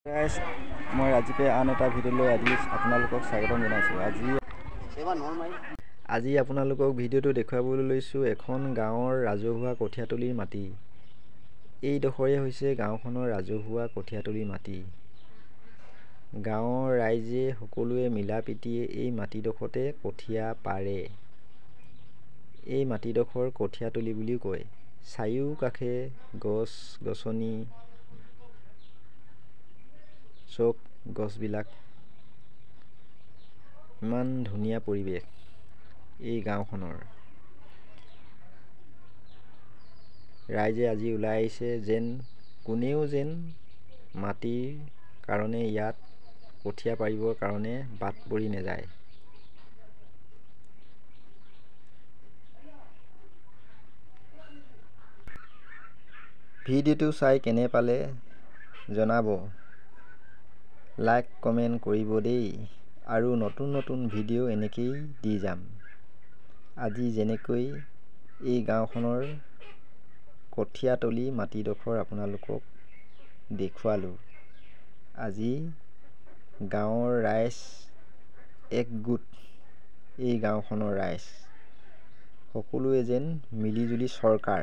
Guys মই ৰাজীৱে আন এটা ভিডিঅ'লৈ আজি আপোনালোকক স্বাগতম জনাইছোঁ। আজি আপোনালোকক ভিডিঅ'টো দেখুৱাবলৈ লৈছোঁ এখন গাঁৱৰ ৰাজহুৱা কঠীয়াতলীৰ মাটি। এইডোখৰে হৈছে গাঁওখনৰ ৰাজহুৱা কঠীয়াতলীৰ মাটি। গাঁৱৰ ৰাইজে সকলোৱে মিলা প্ৰীতিয়ে এই মাটিডোখৰতে কঠীয়া পাৰে। এই মাটিডোখৰ কঠীয়াতলী বুলি কয়। চাৰিওকাষে গছ গছনি, চব গছবিলাক, ইমান ধুনীয়া পৰিৱেশ এই গাঁওখনৰ। ৰাইজে আজি ওলাই আহিছে যেন কোনেও যেন মাটিৰ কাৰণে ইয়াত কঠীয়া পাৰিবৰ কাৰণে বাট পৰি নাযায়। ভিডিঅ'টো চাই কেনে পালে জনাব, লাইক কমেণ্ট কৰিব দেই। আৰু নতুন নতুন ভিডিঅ' এনেকেই দি যাম। আজি যেনেকৈ এই গাঁওখনৰ কঠীয়াতলী মাটিডোখৰ আপোনালোকক দেখুৱালোঁ। আজি গাঁৱৰ ৰাইজ একগোট, এই গাঁওখনৰ ৰাইজ সকলোৱে যেন মিলিজুলি চৰকাৰ